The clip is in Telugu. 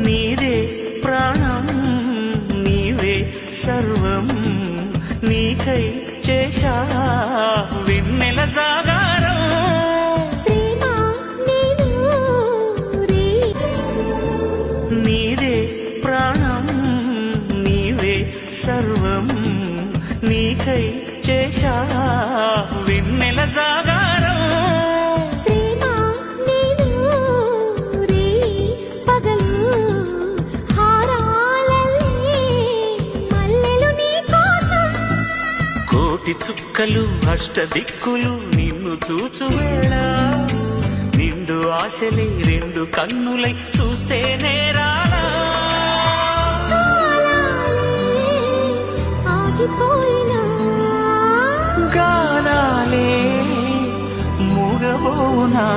నీదే ప్రాణం నీవే సర్వం నీకై చేశా వెన్నెల జాగారం నీదే ప్రాణం నీవే సర్వం నీకై చేశా వెన్నెల జాగారం కోటి చుక్కలు అష్టదిక్కులు నిన్ను చూచువేళ నిండు ఆశలే రెండు కన్నులై చూస్తే నేరాలా గానాలే మూగబోనా